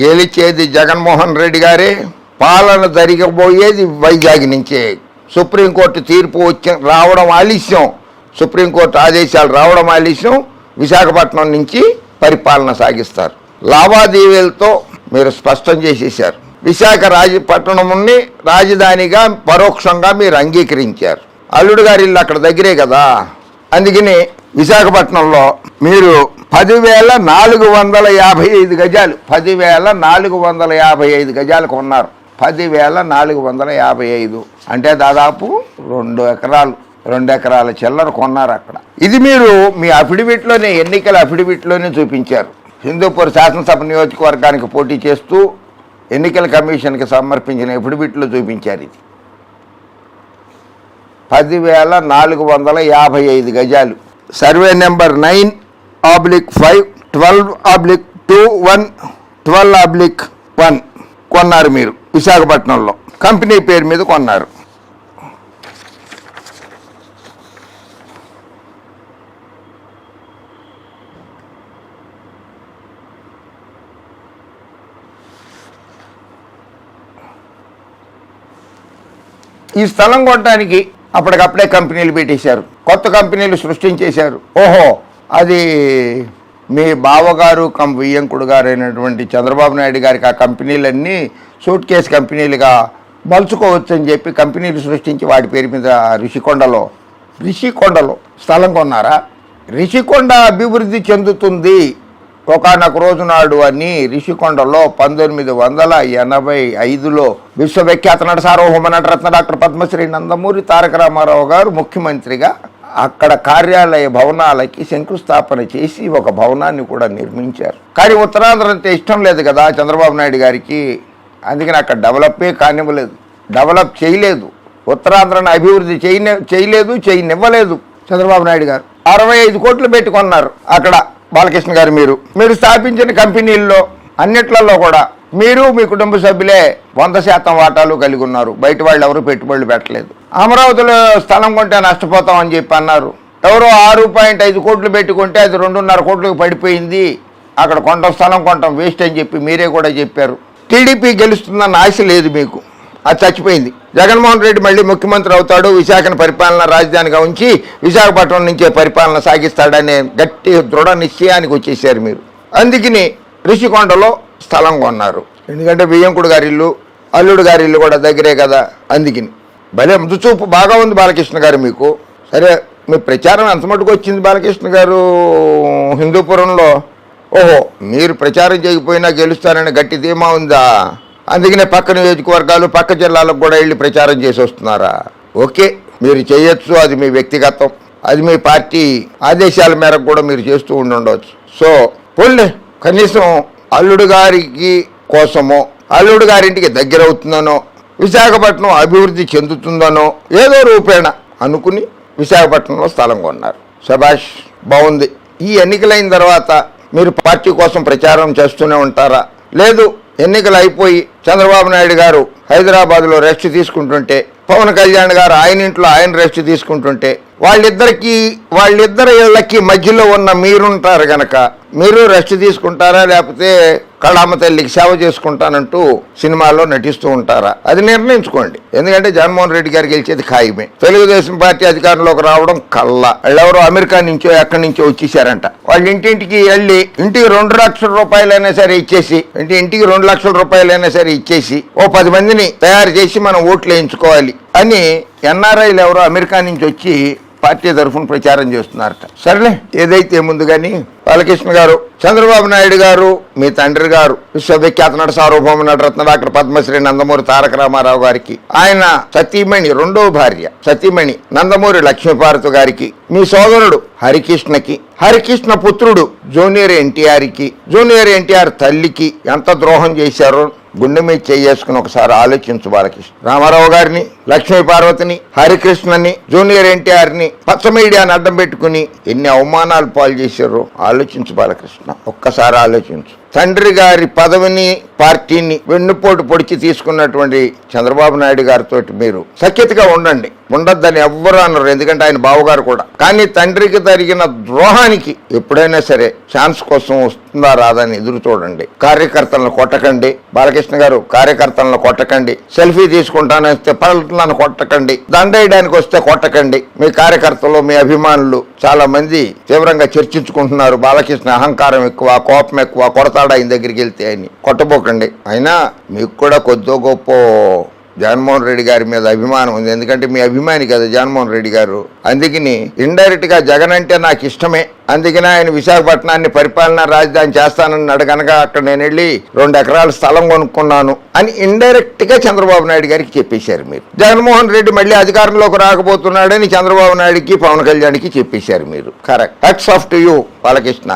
గెలిచేది జగన్మోహన్ రెడ్డి గారే, పాలన జరగబోయేది వైజాగ్ నుంచే. సుప్రీంకోర్టు తీర్పు రావడం ఆలస్యం, సుప్రీంకోర్టు ఆదేశాలు రావడం ఆలస్యం, విశాఖపట్నం నుంచి పరిపాలన సాగిస్తారు. లావాదేవీలతో మీరు స్పష్టం చేసేశారు. విశాఖ పట్టణంని రాజధానిగా పరోక్షంగా మీరు అంగీకరించారు. అల్లుడు గారి ఇల్లు అక్కడ దగ్గరే కదా, అందుకని విశాఖపట్నంలో మీరు 10,455 గజాలు 10,455 గజాలు కొన్నారు. 10,455 అంటే దాదాపు 2 ఎకరాల చిల్లర కొన్నారు అక్కడ. ఇది మీరు మీ అఫిడవిట్లోనే, ఎన్నికల అఫిడవిట్లోనే చూపించారు. హిందూపూర్ శాసనసభ నియోజకవర్గానికి పోటీ చేస్తూ ఎన్నికల కమిషన్కి సమర్పించిన అఫిడవిట్లో చూపించారు. ఇది 10,455 గజాలు. సర్వే నెంబర్ 9/5 12/21 12/1 కొన్నారు మీరు విశాఖపట్నంలో. కంపెనీ పేరు మీద కొన్నారు. ఈ స్థలం కొనడానికి అప్పటికప్పుడే కంపెనీలు పెట్టేశారు, కొత్త కంపెనీలు సృష్టించేశారు. ఓహో, అది మీ బావగారు వియ్యంకుడు గారు అయినటువంటి చంద్రబాబు నాయుడు గారికి ఆ కంపెనీలన్నీ సూట్ కేసు కంపెనీలుగా మలుచుకోవచ్చని చెప్పి కంపెనీలు సృష్టించి వాటి పేరు మీద రిషికొండలో స్థలం కొన్నారా? రిషికొండ అభివృద్ధి చెందుతుంది ఒకనొక రోజు నాడు అని రిషికొండలో 1985లో విశ్వవిఖ్యాత నట సార్వభౌమ నటరత్న డాక్టర్ పద్మశ్రీ నందమూరి తారక రామారావు గారు ముఖ్యమంత్రిగా అక్కడ కార్యాలయ భవనాలకి శంకుస్థాపన చేసి ఒక భవనాన్ని కూడా నిర్మించారు. కానీ ఉత్తరాంధ్ర అంటే ఇష్టం లేదు కదా చంద్రబాబు నాయుడు గారికి, అందుకని అక్కడ డెవలప్ చేయలేదు. ఉత్తరాంధ్రను అభివృద్ధి చేయనివ్వలేదు చంద్రబాబు నాయుడు గారు. 65 కోట్లు పెట్టుకున్నారు అక్కడ. బాలకృష్ణ గారు మీరు స్థాపించిన కంపెనీల్లో అన్నిట్లలో కూడా మీరు మీ కుటుంబ సభ్యులే 100% వాటాలు కలిగి ఉన్నారు. బయట వాళ్ళు ఎవరు పెట్టుబడులు పెట్టలేదు. అమరావతిలో స్థలం కొంటే నష్టపోతామని చెప్పి అన్నారు. ఎవరో 6.5 కోట్లు పెట్టుకుంటే అది 2.5 కోట్లకు పడిపోయింది. అక్కడ స్థలం కొనటం వేస్ట్ అని చెప్పి మీరే కూడా చెప్పారు. టీడీపీ గెలుస్తుందన్న ఆశ లేదు మీకు, అది చచ్చిపోయింది. జగన్మోహన్ రెడ్డి మళ్ళీ ముఖ్యమంత్రి అవుతాడు, విశాఖను పరిపాలన రాజధానిగా ఉంచి విశాఖపట్నం నుంచే పరిపాలన సాగిస్తాడనే గట్టి దృఢ నిశ్చయానికి వచ్చేసారు మీరు. అందుకని రిషికొండలో స్థలం కొన్నారు. ఎందుకంటే వియ్యంకుడు గారి ఇల్లు, అల్లుడు గారి ఇల్లు కూడా దగ్గరే కదా. అందుకని భలే ముందుచూపు బాగా ఉంది బాలకృష్ణ గారు మీకు. సరే, మీ ప్రచారం ఎంత మటుకు వచ్చింది బాలకృష్ణ గారు హిందూపురంలో? ఓహో, మీరు ప్రచారం చేయకపోయినా గెలుస్తారని గట్టి ధీమా ఉందా? అందుకనే పక్క నియోజకవర్గాలు, పక్క జిల్లాలకు కూడా వెళ్ళి ప్రచారం చేసి వస్తున్నారా? ఓకే, మీరు చేయొచ్చు, అది మీ వ్యక్తిగతం, అది మీ పార్టీ ఆదేశాల మేరకు కూడా మీరు చేస్తూ ఉండవచ్చు. సో పోన్లే, కనీసం అల్లుడు గారికి కోసమో, అల్లుడు గారింటికి దగ్గర అవుతుందనో, విశాఖపట్నం అభివృద్ధి చెందుతుందనో ఏదో రూపేణ అనుకుని విశాఖపట్నంలో స్థలం కొన్నారు. శభాష్, బాగుంది. ఈ ఎన్నికలైన తర్వాత మీరు పార్టీ కోసం ప్రచారం చేస్తూనే ఉంటారా? లేదు, ఎన్నికలు అయిపోయి చంద్రబాబు నాయుడు గారు హైదరాబాద్లో రెస్ట్ తీసుకుంటుంటే, పవన్ కళ్యాణ్ గారు ఆయన ఇంట్లో ఆయన రెస్ట్ తీసుకుంటుంటే, వాళ్ళిద్దరికి మధ్యలో ఉన్న మీరుంటారు గనక మీరు రెస్ట్ తీసుకుంటారా, లేకపోతే కళామ తల్లికి సేవ చేసుకుంటానంటూ సినిమాల్లో నటిస్తూ ఉంటారా? అది నిర్ణయించుకోండి. ఎందుకంటే జగన్మోహన్ రెడ్డి గారు గెలిచేది ఖాయమే. తెలుగుదేశం పార్టీ అధికారంలోకి రావడం కల్లా. వాళ్ళెవరో అమెరికా నుంచో ఎక్కడి నుంచో వచ్చేసారంట. వాళ్ళ ఇంటింటికి వెళ్ళి ఇంటికి 2 లక్షల రూపాయలైనా సరే ఇచ్చేసి, ఇంటికి 2 లక్షల రూపాయలైనా సరే ఇచ్చేసి ఓ 10 మందిని తయారు చేసి మనం ఓట్లు వేయించుకోవాలి అని ఎన్ఆర్ఐలు ఎవరో అమెరికా నుంచి వచ్చి పార్టీ తరఫున ప్రచారం చేస్తున్నారట. సరేలే, ఏదైతే ముందు కానీ బాలకృష్ణ గారు, చంద్రబాబు నాయుడు గారు మీ తండ్రి గారు విశ్వవిఖ్యాత నట సార్వభౌమ నటరత్న డాక్టర్ పద్మశ్రీ నందమూరి తారక రామారావు గారికి, ఆయన సతీమణి, 2వ భార్య సతీమణి నందమూరి లక్ష్మీపార్వతి గారికి, మీ సోదరుడు హరికృష్ణకి, హరికృష్ణ పుత్రుడు జూనియర్ ఎన్టీఆర్కి, జూనియర్ ఎన్టీఆర్ తల్లికి ఎంత ద్రోహం చేశారో గుండె మీద చేసుకుని ఒకసారి ఆలోచించు బాలకృష్ణ. రామారావు గారిని, లక్ష్మీపార్వతిని, హరికృష్ణని, జూనియర్ ఎన్టీఆర్ని పచ్చ మీడియాని అడ్డం పెట్టుకుని ఎన్ని అవమానాలు పాలు చేశారో ఆలోచించు బాలకృష్ణ, ఒక్కసారి ఆలోచించు. తండ్రి గారి పదవిని పార్టీని వెన్నుపోటు పొడిచి తీసుకున్నటువంటి చంద్రబాబు నాయుడు గారితో మీరు సఖ్యతగా ఉండండి. ఉండొద్దని ఎవ్వరూ అన్నారు, ఎందుకంటే ఆయన బావగారు కూడా. కానీ తండ్రికి జరిగిన ద్రోహానికి ఎప్పుడైనా సరే ఛాన్స్ కోసం వస్తుందా రాదని ఎదురు చూడండి. కార్యకర్తలను కొట్టకండి. బాలకృష్ణ గారు, కార్యకర్తలను కొట్టకండి. సెల్ఫీ తీసుకుంటానొస్తే పళ్ళను కొట్టకండి. దండేయడానికి వస్తే కొట్టకండి. మీ కార్యకర్తలు, మీ అభిమానులు చాలా మంది తీవ్రంగా చర్చించుకుంటున్నారు. బాలకృష్ణ అహంకారం ఎక్కువ, కోపం ఎక్కువ, కొడతాడు ఆయన దగ్గరికి వెళ్తే అని. కొట్టబోకండి. అయినా మీకు కూడా కొద్దో గొప్ప జగన్మోహన్ రెడ్డి గారి మీద అభిమానం ఉంది, ఎందుకంటే మీ అభిమాని కదా జగన్మోహన్ రెడ్డి గారు. అందుకని ఇండైరెక్ట్ గా జగన్ అంటే నాకు ఇష్టమే, అందుకనే ఆయన విశాఖపట్నాన్ని పరిపాలనా రాజధాని చేస్తానన్నాడు కనుక అక్కడ నేను వెళ్ళి 2 ఎకరాల స్థలం కొనుక్కున్నాను అని ఇండైరెక్ట్ గా చంద్రబాబు నాయుడు గారికి చెప్పేశారు మీరు. జగన్మోహన్ రెడ్డి మళ్ళీ అధికారంలోకి రాకపోతున్నాడని చంద్రబాబు నాయుడికి, పవన్ కళ్యాణ్కి చెప్పేశారు మీరు. Correct. Hats off to you Balakrishna.